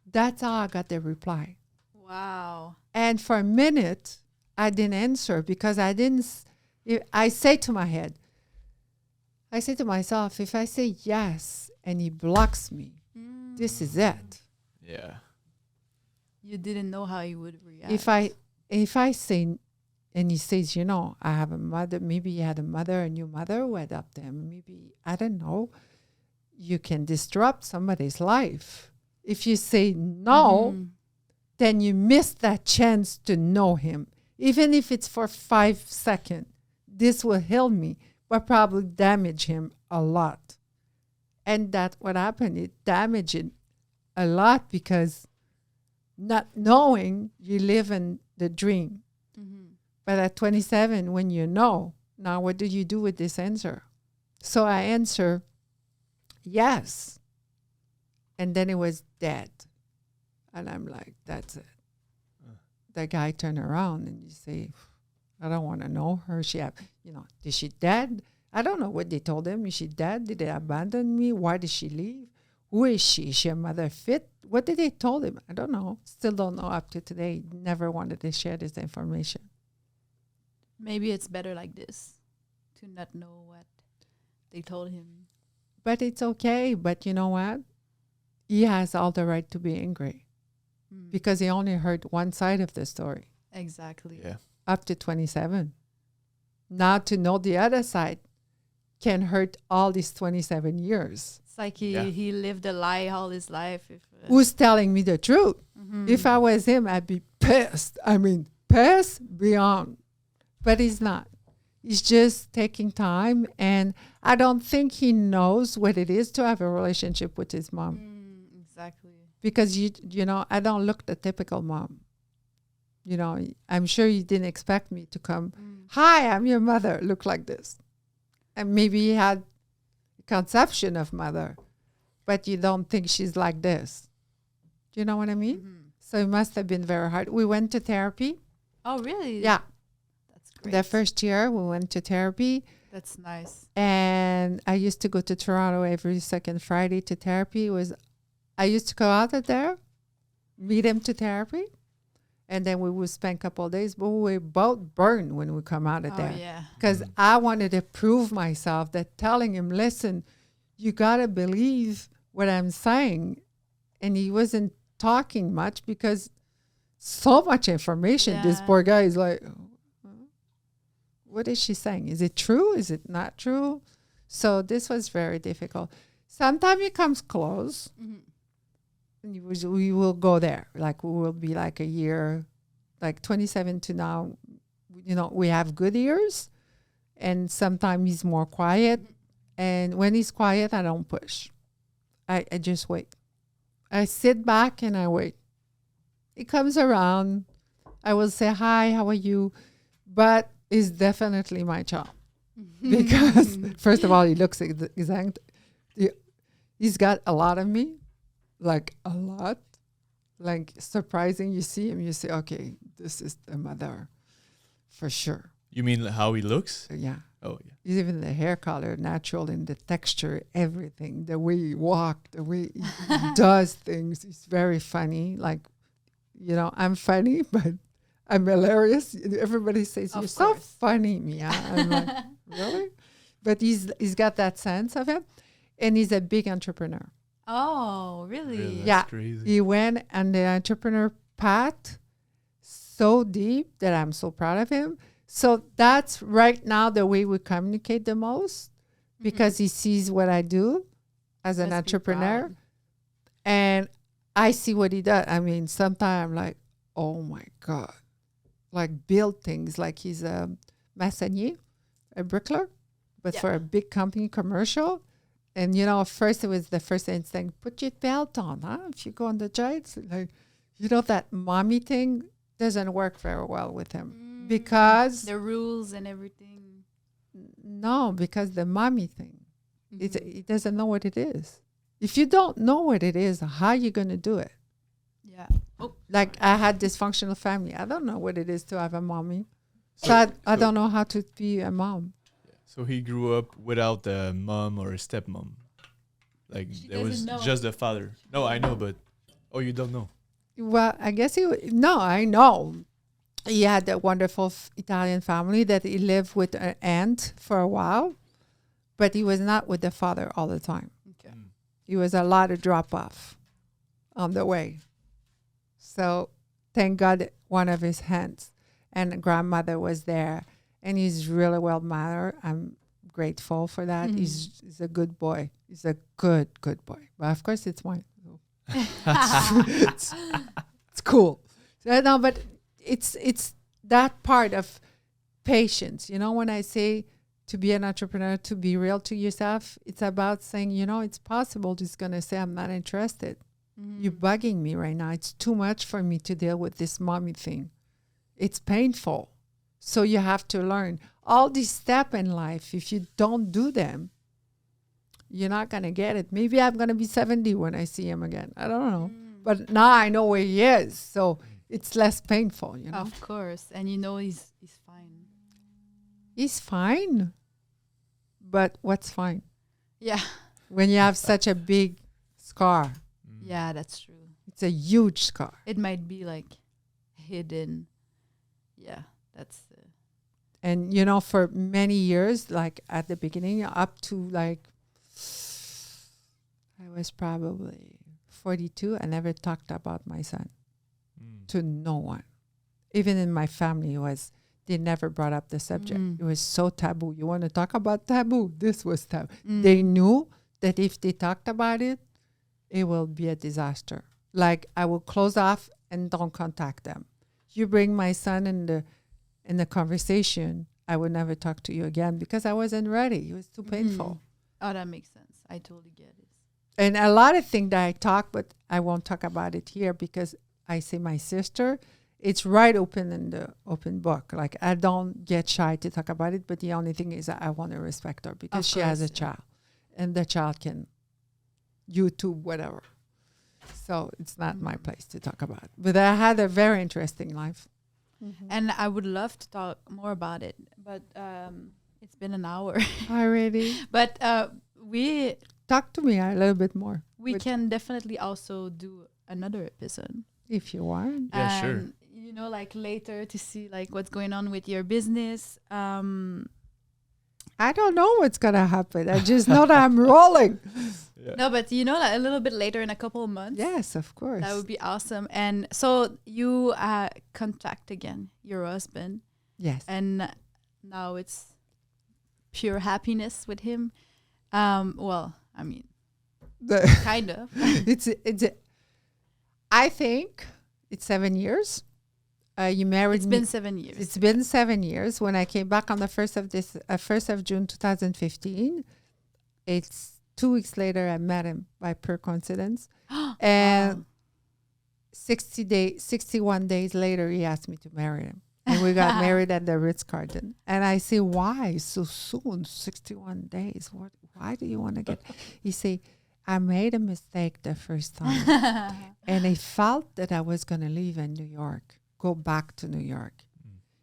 That's how I got the reply. Wow. And for a minute, I didn't answer because I say to myself, if I say yes and he blocks me, this is it. Yeah. You didn't know how he would react. If I say, and he says, I have a mother, maybe he had a mother, a new mother who adopted him. Maybe, I don't know. You can disrupt somebody's life. If you say no, then you miss that chance to know him. Even if it's for 5 seconds, this will heal me, but probably damage him a lot. And that's what happened. It damaged it a lot because not knowing, you live in the dream. But at 27, when you know, now what do you do with this answer? So I answer, yes. And then it was dead. And I'm like, that's it. The guy turned around and you say, I don't want to know her. Is she dead? I don't know what they told him. Is she dead? Did they abandon me? Why did she leave? Who is she? Is she a mother fit? What did they told him? I don't know. Still don't know up to today. Never wanted to share this information. Maybe it's better like this, to not know what they told him. But it's okay. But you know what? He has all the right to be angry because he only heard one side of the story. Exactly. Yeah. Up to 27. Now to know the other side can hurt all these 27 years. It's like he lived a lie all his life. Who's telling me the truth? If I was him, I'd be pissed. I mean, pissed beyond. But he's not. He's just taking time. And I don't think he knows what it is to have a relationship with his mom. Exactly. Because, I don't look the typical mom. I'm sure you didn't expect me to come. Hi, I'm your mother. Look like this. And maybe he had a conception of mother, but you don't think she's like this. Do you know what I mean? So it must have been very hard. We went to therapy. Oh, really? Yeah. That's great. The first year we went to therapy. That's nice. And I used to go to Toronto every second Friday to therapy. I used to go out of there, meet him to therapy. And then we would spend a couple of days, but we were both burned when we come out of there. Yeah. Because I wanted to prove myself that telling him, listen, you got to believe what I'm saying. And he wasn't talking much because so much information. This poor guy is like, what is she saying? Is it true? Is it not true? So this was very difficult. Sometimes he comes close. We will go there. Like we will be like a year, like 27 to now, we have good years. And sometimes he's more quiet. And when he's quiet, I don't push. I just wait. I sit back and I wait. He comes around. I will say, hi, how are you? But it's definitely my child. Because first of all, he looks exact. He's got a lot of me. Like a lot, like surprising. You see him, you say, okay, this is the mother for sure. You mean how he looks? Yeah. Oh, yeah. Even the hair color, natural, and the texture, everything, the way he walks, the way he does things. He's very funny. Like, I'm funny, but I'm hilarious. Everybody says, you're so funny, Mia. I'm like, really? But he's got that sense of it. And he's a big entrepreneur. Oh, really? That's crazy. He went on the entrepreneur path so deep that I'm so proud of him. So that's right now the way we communicate the most because he sees what I do as an entrepreneur. And I see what he does. I mean, sometimes I'm like, oh my God. Like build things like he's a maçonnier, a bricklayer, but for a big company commercial. And, first it was the first instinct, put your belt on, huh? If you go on the giants, like, that mommy thing doesn't work very well with him because the rules and everything. No, because the mommy thing, he doesn't know what it is. If you don't know what it is, how are you going to do it? Yeah. Like I had dysfunctional family. I don't know what it is to have a mommy. So I don't know how to be a mom. So he grew up without a mom or a stepmom. Like there was just a father. No, I know, but you don't know. Well, I guess I know. He had a wonderful Italian family that he lived with an aunt for a while, but he was not with the father all the time. Okay. He was a lot of drop off on the way. So thank God one of his aunts and grandmother was there. And he's really well mannered. I'm grateful for that. He's a good boy. He's a good boy. But of course, it's mine. So. it's cool. No, but it's that part of patience. When I say to be an entrepreneur, to be real to yourself, it's about saying, it's possible. Just gonna say I'm not interested. You're bugging me right now. It's too much for me to deal with this mommy thing. It's painful. So you have to learn all these steps in life. If you don't do them, you're not going to get it. Maybe I'm going to be 70 when I see him again. I don't know. But now I know where he is. So it's less painful, you know. Of course. And you know he's fine. He's fine. But what's fine? Yeah. When you have such a big scar, Yeah, that's true. it's a huge scar. It might be like hidden. Yeah, that's And, you know, for many years, like at the beginning, up to like, I was probably 42, I never talked about my son to no one. Even in my family, they never brought up the subject. It was so taboo. You want to talk about taboo? This was taboo. They knew that if they talked about it, it will be a disaster. Like I will close off and don't contact them. You bring my son in the conversation, I would never talk to you again because I wasn't ready. It was too painful. Oh, that makes sense. I totally get it. And a lot of things that I talk, but I won't talk about it here because I say my sister, it's right open in the open book. Like I don't get shy to talk about it, but the only thing is that I want to respect her because she has a child and the child can YouTube, whatever. So it's not my place to talk about. But I had a very interesting life. And I would love to talk more about it, but it's been an hour. Already. But we Talk to me a little bit more. can definitely also do another episode. If you want. Yeah, sure. And, you know, like later to see like what's going on with your business. I don't know what's going to happen. I just know that I'm rolling. No, but you know, like a little bit later in a couple of months. Yes, of course. That would be awesome. And so you contact again your husband, Yes. and now it's pure happiness with him. Well, I mean, kind of. I think it's 7 years. You married It's me. been 7 years. It's been 7 years. When I came back on the 1st of June 2015, it's 2 weeks later I met him by pure coincidence. And 61 days later, he asked me to marry him. And we got married at the Ritz-Carlton. And I say, why so soon? 61 days. Why do you want to get? He say, I made a mistake the first time. And I felt that I was going to leave in New York, go back to New York.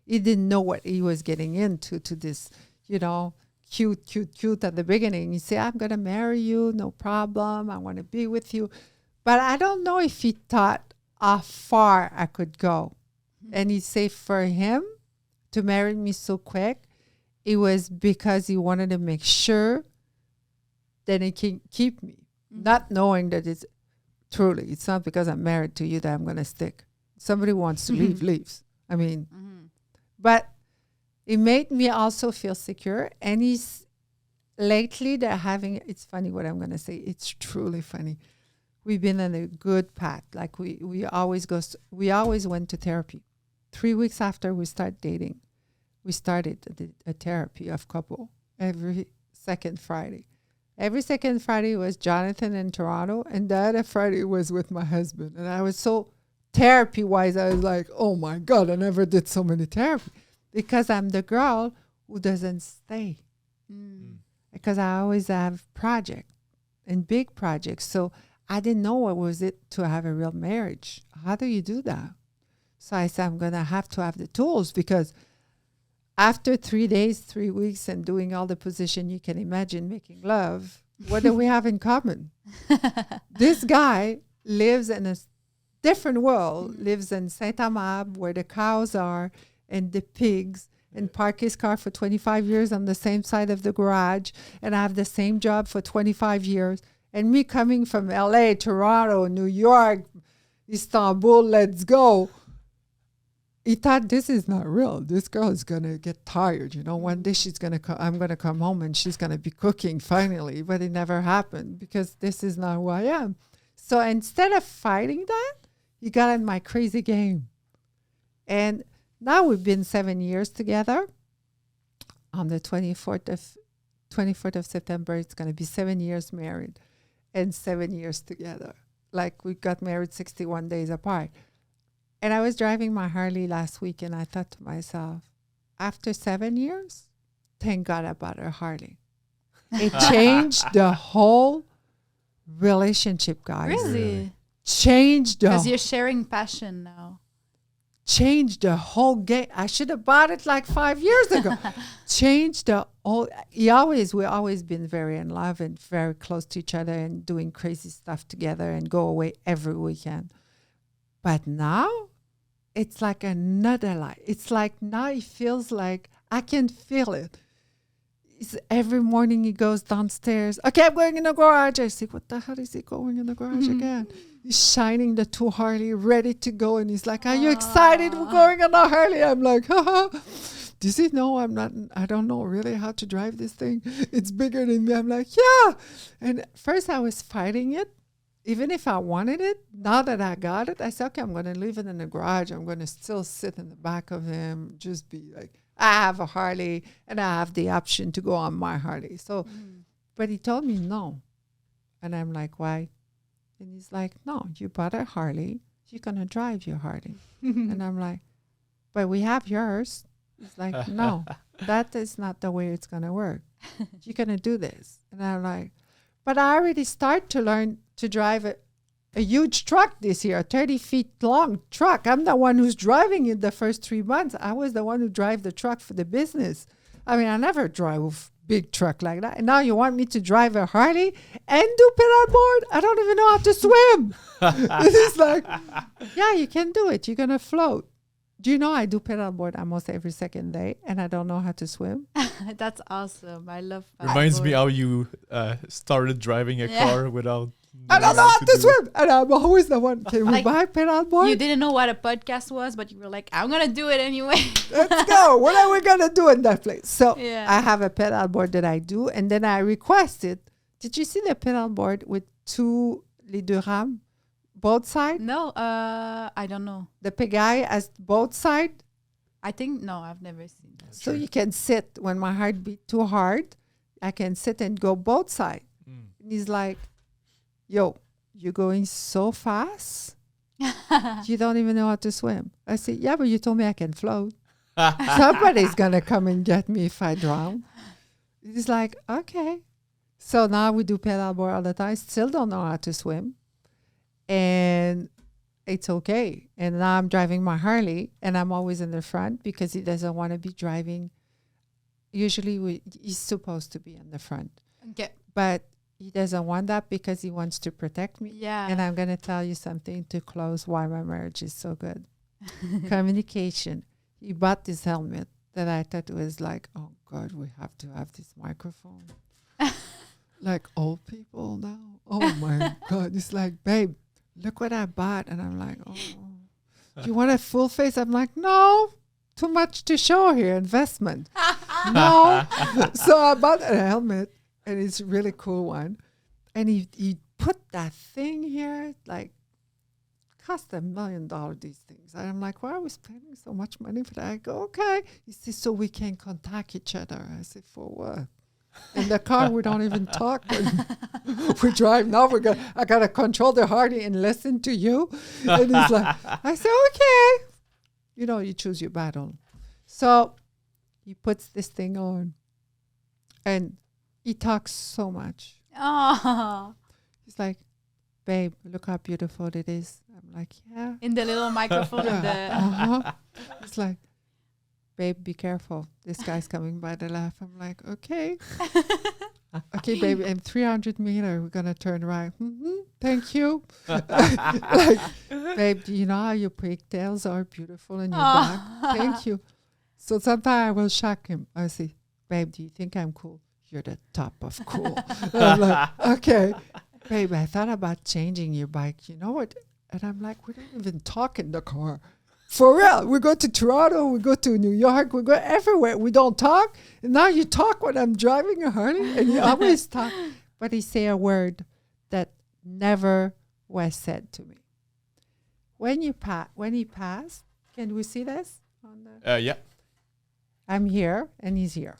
He didn't know what he was getting into, to this, you know, cute at the beginning. He said, I'm going to marry you, no problem. I want to be with you. But I don't know if he thought how far I could go. And he said for him to marry me so quick, it was because he wanted to make sure that he can keep me. Not knowing that it's not because I'm married to you that I'm going to stick. Somebody wants to leave, leaves. I mean, but it made me also feel secure. And lately they're it's funny what I'm going to say. It's truly funny. We've been on a good path. Like we always went to therapy. 3 weeks after we started dating, we started a therapy of couple every second Friday. Every second Friday was Jonathan in Toronto, and the other Friday was with my husband. And I was so therapy-wise, I was like, oh my God, I never did so many therapy. Because I'm the girl who doesn't stay. Because I always have projects and big projects. So I didn't know what was it to have a real marriage. How do you do that? So I said, I'm going to have the tools, because after 3 days, 3 weeks, and doing all the position you can imagine, making love, what do we have in common? This guy lives in a different world, lives in Saint-Amab, where the cows are and the pigs, and park his car for 25 years on the same side of the garage, and I have the same job for 25 years. And me coming from LA, Toronto, New York, Istanbul, let's go. He thought, this is not real. This girl is going to get tired. You know, one day I'm going to come home and she's going to be cooking finally. But it never happened, because this is not who I am. So instead of fighting that, he got in my crazy game. And now we've been 7 years together. On the 24th of September, it's going to be 7 years married and 7 years together. Like we got married 61 days apart. And I was driving my Harley last week, and I thought to myself, after 7 years, thank God I bought a Harley. It changed the whole relationship, guys. Really? Changed the Because you're sharing passion now. changed the whole game. I should have bought it like 5 years ago. Changed the whole. We always been very in love and very close to each other and doing crazy stuff together and go away every weekend. But now, it's like another life. It's like now it feels like I can feel it. Every morning he goes downstairs. Okay, I'm going in the garage. I say, what the hell is he going in the garage again? He's shining the two Harley, ready to go. And he's like, are you excited? We're going on a Harley. I'm like, haha. Does he know I don't know really how to drive this thing. It's bigger than me. I'm like, yeah. And at first I was fighting it. Even if I wanted it, now that I got it, I said, okay, I'm going to leave it in the garage. I'm going to still sit in the back of him, just be like, I have a Harley and I have the option to go on my Harley. So, but he told me no. And I'm like, why? And he's like, no, you bought a Harley. You're going to drive your Harley. And I'm like, but we have yours. He's like, no, that is not the way it's going to work. You're going to do this. And I'm like, but I already started to learn to drive a huge truck this year, a 30 feet long truck. I'm the one who's driving it the first 3 months. I was the one who drive the truck for the business. I mean, I never drove big truck like that. And now you want me to drive a Harley and do pedal board? I don't even know how to swim. It's like, yeah, you can do it. You're going to float. Do you know I do pedal board almost every second day and I don't know how to swim? That's awesome. I love Reminds me paddleboard. how you started driving a car without. I don't know how to swim. And I'm always the one. Can we Like, buy pedal board? You didn't know what a podcast was, but you were like, I'm going to do it anyway. Let's go. What are we going to do in that place? So Yeah. I have a pedal board that I do. And then I requested, did you see the pedal board with two les deux rames, both sides? No, I don't know. The pagaille has both sides. I think, no, I've never seen that. So you can sit when my heart beat too hard. I can sit and go both sides. Mm. And he's like, yo, you're going so fast. You don't even know how to swim. I said, yeah, but you told me I can float. Somebody's going to come and get me if I drown. He's like, okay. So now we do pedal board all the time. Still don't know how to swim. And it's okay. And now I'm driving my Harley and I'm always in the front because he doesn't want to be driving. Usually he's supposed to be in the front. Okay. But he doesn't want that because he wants to protect me. Yeah. And I'm going to tell you something to close why my marriage is so good. Communication. He bought this helmet that I thought was like, oh God, we have to have this microphone. Like old people now. Oh my God. It's like, babe, look what I bought. And I'm like, oh, you want a full face? I'm like, no, too much to show here. Investment. No. So I bought a helmet. And it's a really cool one. And he put that thing here, like, cost $1 million, these things. And I'm like, why are we spending so much money for that? I go, okay. He says, so we can contact each other. I said, for what? In the car, we don't even talk. When we drive now. I got to control the Harley and listen to you. And he's like, I said, okay. You know, you choose your battle. So he puts this thing on. And he talks so much. Oh, He's like, babe, look how beautiful it is. I'm like, yeah. in the little microphone of the. Uh-huh. He's like, babe, be careful. This guy's coming by the left. I'm like, okay. Okay, babe, in 300 meters, we're going to turn right. Thank you. Like, babe, do you know how your pigtails are beautiful in your back? Thank you. So sometimes I will shock him. I say, babe, do you think I'm cool? You're the top of cool. I'm like, okay. Babe, I thought about changing your bike. You know what? And I'm like, we don't even talk in the car. For real. We go to Toronto. We go to New York. We go everywhere. We don't talk. And now you talk when I'm driving a Harley. And you always talk. But he say a word that never was said to me. When he passed, can we see this? On the Yeah. I'm here and he's here.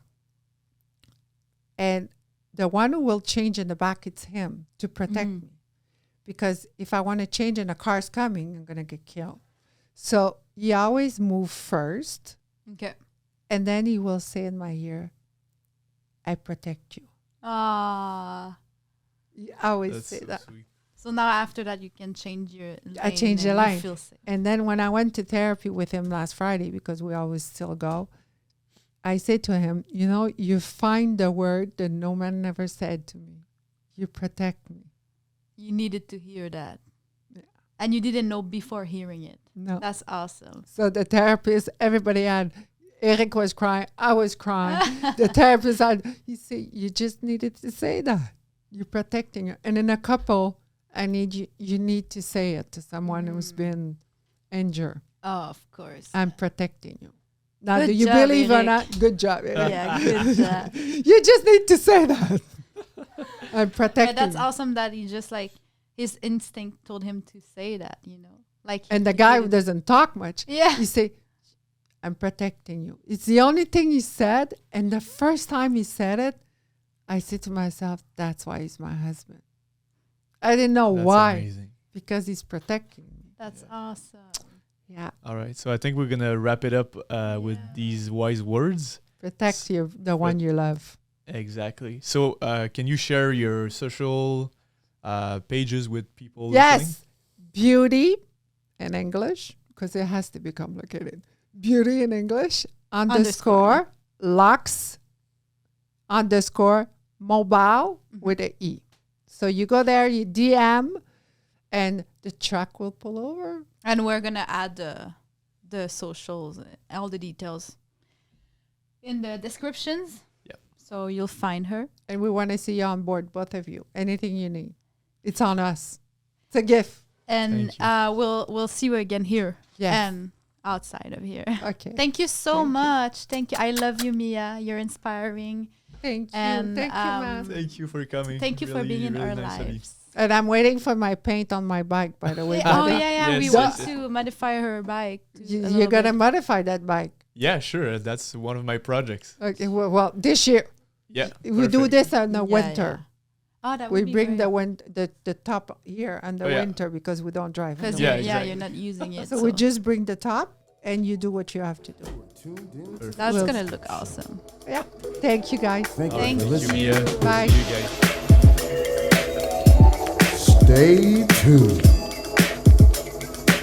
And the one who will change in the back, it's him to protect me. Because if I want to change and a car's coming, I'm going to get killed. So he always move first. Okay. And then he will say in my ear, I protect you. Ah. I always That's say so that. sweet. So now after that, you can change your lane. I changed the and you line. feel safe. And then when I went to therapy with him last Friday, because we always still go, I said to him, you know, you find the word that no man never said to me. You protect me. You needed to hear that. Yeah. And you didn't know before hearing it. No. That's awesome. So the therapist, everybody had, Eric was crying, I was crying. The therapist had, he said, you just needed to say that. You're protecting her. And in a couple, you need to say it to someone who's been injured. Oh, of course. I'm protecting you. Now, Good do you job, believe or Eric. not? Good job, Eric. Yeah, good job. You just need to say that. I'm protecting But that's you. awesome that he just like his instinct told him to say that, you know. Like And the he guy who needed- doesn't talk much, Yeah. he say, I'm protecting you. It's the only thing he said. And the first time he said it, I said to myself, that's why he's my husband. I didn't know That's why. amazing. Because he's protecting me. That's awesome. Yeah. All right, so I think we're gonna wrap it up with these wise words. Protect the one you love. Exactly. So, can you share your social pages with people listening? Yes. Beauty in English, because it has to be complicated. Beauty in English, underscore, locks, underscore, mobile with an E. So you go there, you DM, and the truck will pull over. And we're gonna add the socials, all the details in the descriptions. Yep. So you'll find her. And we want to see you on board, both of you. Anything you need. It's on us. It's a gift. And Thank we'll see you again here Yes. and outside of here. Okay. Thank you so Thank you. much. Thank you. I love you, Mia. You're inspiring. Thank you. And, Thank you, man. Thank you for coming. Thank you for Really, being in really our nice of you. lives. And I'm waiting for my paint on my bike, by the way. Oh Daddy. yeah. We Yes, want yes. to modify her bike. To a You're little going to bit. modify that bike. Yeah, sure. That's one of my projects. Okay. Well, this year, Yeah. we do perfect. this in the Yeah, winter. yeah. Oh, that We would be bring great. the top here in the Oh, yeah. winter because we don't drive. in Because the Yeah, winter. exactly. you're not using it. So we just bring the top and you do what you have to do. Perfect. that's We'll- gonna look awesome. Yeah. Thank you, guys. Thank All you right, for Thank thank you, listening. Mia. Bye. See you guys. Stay tuned.